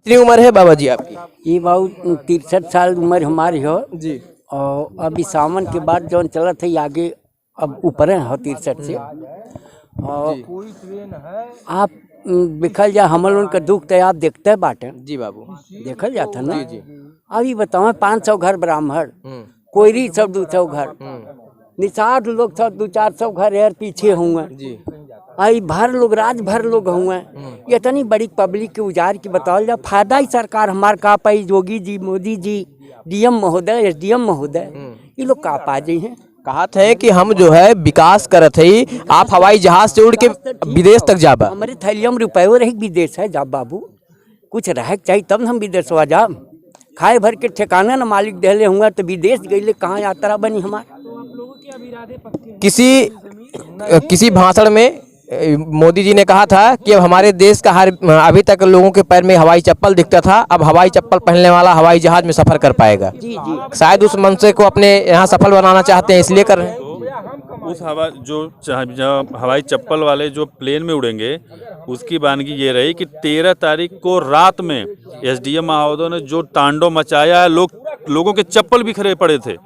कितनी उम्र है बाबा जी आपकी? ये बाबू 63 साल उम्र हमारी हो जी। और अभी सावन के बाद जौन चला था आगे अब ऊपर हो 63 से। और आप देखल जा हमल उनका दुख तो आप देखते बाटे जी बाबू। देखल जाता ना। जी। अभी बताओ 500 घर ब्राह्मण, कोयरी सब 200 घर, निषाद लोग सब 200-400 घर यार पीछे हुए जी। आई भर लोग राज भर लोग हुए। इतनी बड़ी पब्लिक के उजार की बताओ जा फायदा ही सरकार हमार का पाई, योगी जी, मोदी जी, डीएम महोदय, एसडीएम महोदय, ये लोग का पा जी हैं। कहा थे कि हम जो है विकास करत है, आप हवाई जहाज से उड़ के विदेश तक जाबा। हमारे थैलिया में रुपये रही विदेश है जा बाबू, कुछ रह चाहिए तब हम विदेशवा जा। खाए भर के ठिकाना न मालिक दहले हुआ तो विदेश गई कहाँ यात्रा बनी हमार। किसी भाषण में मोदी जी ने कहा था कि अब हमारे देश का अभी तक लोगों के पैर में हवाई चप्पल दिखता था, अब हवाई चप्पल पहनने वाला हवाई जहाज में सफर कर पाएगा। जी जी। शायद उस मंशे को अपने यहाँ सफल बनाना चाहते हैं, इसलिए कर रहे हैं। उस हवाई चप्पल वाले जो प्लेन में उड़ेंगे उसकी वानगी ये रही कि 13 तारीख को रात में एसडीएम महोदय ने जो तांडव मचाया है, लोगों के चप्पल बिखरे पड़े थे,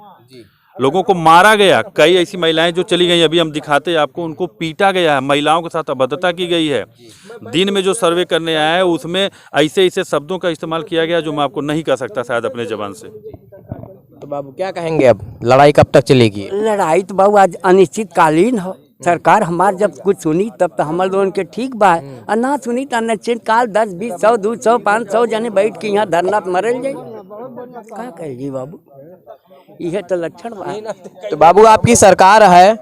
लोगों को मारा गया। कई ऐसी महिलाएं जो चली गई, अभी हम दिखाते हैं आपको, उनको पीटा गया है, महिलाओं के साथ अभद्रता की गई है। दिन में जो सर्वे करने आया है उसमें ऐसे शब्दों का इस्तेमाल किया गया जो मैं आपको नहीं कह सकता शायद अपने जबान से। तो बाबू क्या कहेंगे, अब लड़ाई कब तक चलेगी? लड़ाई तो बाबू आज अनिश्चितकालीन हो। सरकार हमार जब कुछ सुनी तब तो हम लोगों के ठीक बा, और ना सुनी तो अनिश्चित काल 10, 20, 100, 200, 500 जने बैठ के यहाँ धरना मरल जाए। क्या कहेगी बाबू, यह तो लक्षण बा। तो बाबू आपकी सरकार है,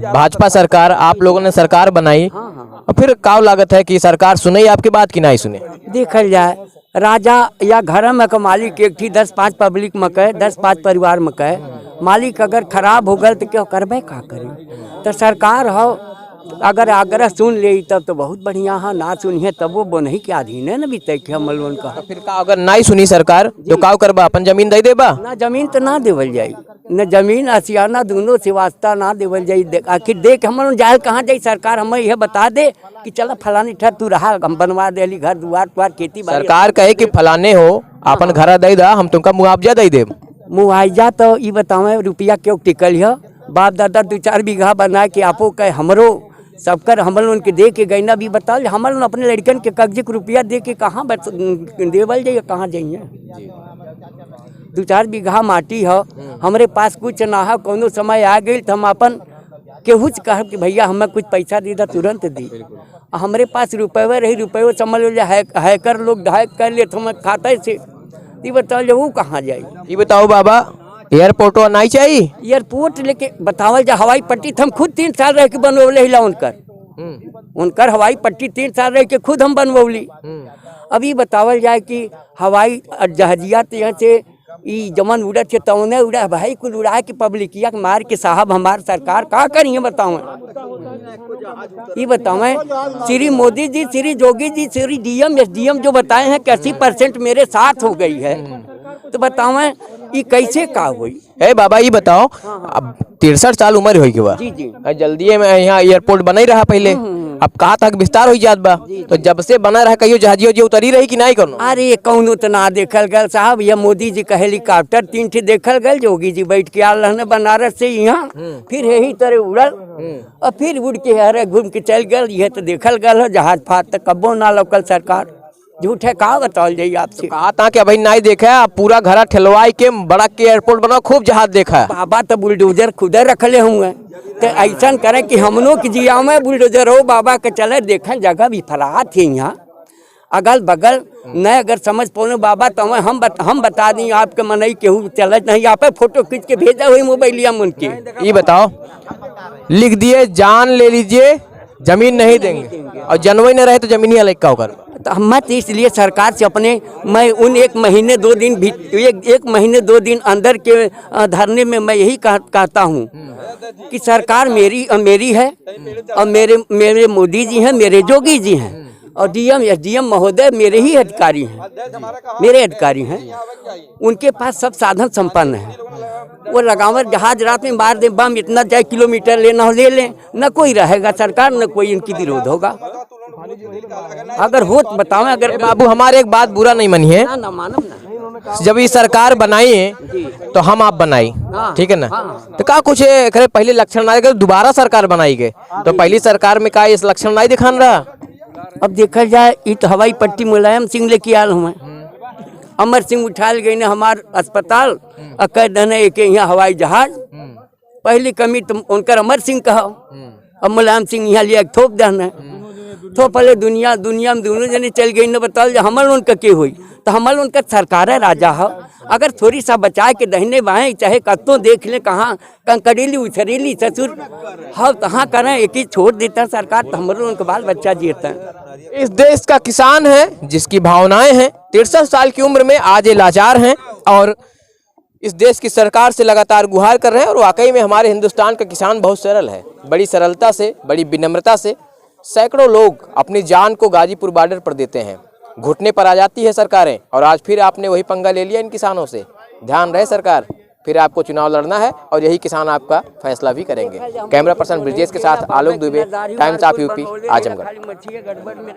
भाजपा सरकार, आप लोगों ने सरकार बनाई, और फिर क्या लागत है कि सरकार सुने आपकी बात की नहीं सुने? देखल जाए राजा या घर में का मालिक एक थी 10-5 पब्लिक में कहे, 10-5 परिवार में कहे, मालिक अगर खराब हो गए तो क्यों करबे का करे। तो सरकार हो अगर आग्रह सुन ले तब तो बहुत बढ़िया है, ना सुनिए तब वो नहीं के अधीन है न बीते के हमल उनका। तो फिर का अगर नहीं सुनी सरकार तो का करबा, अपन जमीन दे देबा? ना जमीन तो ना देवल जाये, न जमीन असियाना दोनों से वास्ता ना देवल जाये। आखिर देख हम जाए कहाँ जाये, सरकार हमें यह बता दे कि चला फलानी ठर तू रहा, हम बनवा देली घर दुआर खेती। सरकार कहे कि फलाने हो अपन घर दे दा, हम तुमका मुआवजा दे दे। मुआवजा तो ये बताओ रुपया क्यों टिकल है, बाप दादा 2-4 बीघा बना के आपो कहे हमरो सबकर हमल उनके दे के गईना भी बता हमल अपने लड़कन के कब्जे को रुपया दे के कहाँ देवल जाइए, कहाँ जाइए। 2-4 बीघा माटी हो, हमारे पास कुछ ना हो, कोनो समय आ गई तो हम अपन केहू से कह कि भैया हमें कुछ पैसा दे दा, तुरंत दी। हमारे पास रुपये रही, रुपये समझ लो हैकर लोग हैक कर ले तो हम खाते से, ये बताओ जो वो कहाँ जाए। ये बताओ बाबा, एयरपोर्ट नहीं चाहिए? एयरपोर्ट लेके बतावल जा, हवाई पट्टी हम खुद 3 साल रह के बनवले हिला उनकर हवाई पट्टी 3 साल रह के खुद हम बनवली। अभी बतावल जाए कि हवाई जहाजिया यहाँ से जमन उड़त के तौने उड़ा भाई, कुल उड़ा के पब्लिकिया के मार के साहब हमार सरकार का करिए बताओ। ये बताओ श्री मोदी जी, श्री योगी जी, श्री डीएम एसडीएम जो बताए हैं कि 80% मेरे साथ हो गई है, तो बताओ ये कैसे का हुई है बाबा? ये बताओ, अब 63 साल उम्र हो गई जी जी, जल्दी में यहाँ एयरपोर्ट बना ही रहा पहले, अब कहाँ तक विस्तार हो जात बा, तो जब से बना रहा कहियो जहाजियो जो उतरी रही कि नहीं करो? अरे कौनो तो ना देखल गल साहब, ये मोदी जी का हेलीकॉप्टर 3 ठे देखल गल, योगी जी बैठ के आल रहने बनारस से यहाँ, फिर यही तरह उड़ल और फिर उड़ के हरे घूम के चल गल। यह तो देखल गल जहाज फात तक कब्बो ना लौकल। सरकार झूठे कहा बताओ जाइए आपसे। कहा था कि अभी नहीं देखा, पूरा घर ठेलवाई के बड़ा के एयरपोर्ट बना, खूब जहाज देखा। बाबा तो बुलडोजर खुदे रखले हुए, तो ऐसा करें कि हम लोग जिया में बुलडोजर हो बाबा के चले देखें, जगह भी फराह थी यहाँ अगल बगल न अगर समझ पौने बाबा तो हम बता दी आपके मन ही केहू चल नहीं, आप फोटो खींच के भेजा हुई मोबाइलिया में उनके। ये बताओ, लिख दिए जान ले लीजिए जमीन नहीं देंगे, और जनवरी न रहे तो जमीन ही अलग का होकर। तो हम इसलिए सरकार से अपने मैं उन 1 महीने 2 दिन भी एक महीने 2 दिन अंदर के धरने में मैं यही कहता हूँ कि सरकार मेरी है और मेरे मोदी जी हैं, मेरे योगी जी हैं, और डीएम एसडीएम महोदय मेरे ही अधिकारी हैं, मेरे अधिकारी हैं। उनके पास सब साधन संपन्न है। वो लगावर जहाज रात में मार दे बम, इतना चाहे किलोमीटर लेना हो ले लें, न कोई रहेगा सरकार, न कोई इनकी विरोध होगा। अगर हो तो बताओ। अगर बाबू हमारे एक बात बुरा नहीं मानिए, ना मानव ना जब ये सरकार बनाई है तो हम आप बनाई, हाँ, ठीक है ना। हाँ। तो का कुछ है करे पहले लक्षण ना दिखे, दोबारा सरकार बनाई गए तो पहली सरकार में का इस लक्षण नहीं दिखान रहा। अब देखा जाए ये तो हवाई पट्टी मुलायम सिंह लेके आल हुए, अमर सिंह उठाल गई ना हमार अस्पताल, कह दने एक यहाँ हवाई जहाज। पहली कमी तो उनकर अमर सिंह कहा, अब मुलायम सिंह यहाँ लिया थोप दहना तो पहले दुनिया में दोनों जने चल गई न। बताओ हमल उनका के हुई तो हमल उनका सरकार है, राजा है। अगर थोड़ी सा बचाए के दहने बाएं चाहे कत्तों देख ले कहाँ कंकड़ीली उछरीली ससुर हाँ कहाँ करें, एक ही छोड़ देता सरकार तो हमारे उनका बाल बच्चा जीता है। इस देश का किसान है जिसकी भावनाएं हैं, 63 साल की उम्र में आज ये लाचार हैं और इस देश की सरकार से लगातार गुहार कर रहे हैं। और वाकई में हमारे हिंदुस्तान का किसान बहुत सरल है, बड़ी सरलता से, बड़ी विनम्रता से सैकड़ों लोग अपनी जान को गाजीपुर बॉर्डर पर देते हैं। घुटने पर आ जाती है सरकारें और आज फिर आपने वही पंगा ले लिया इन किसानों से। ध्यान रहे सरकार, फिर आपको चुनाव लड़ना है और यही किसान आपका फैसला भी करेंगे। कैमरा पर्सन ब्रिजेश के साथ Alok Dubey, Times of UP, Azamgarh.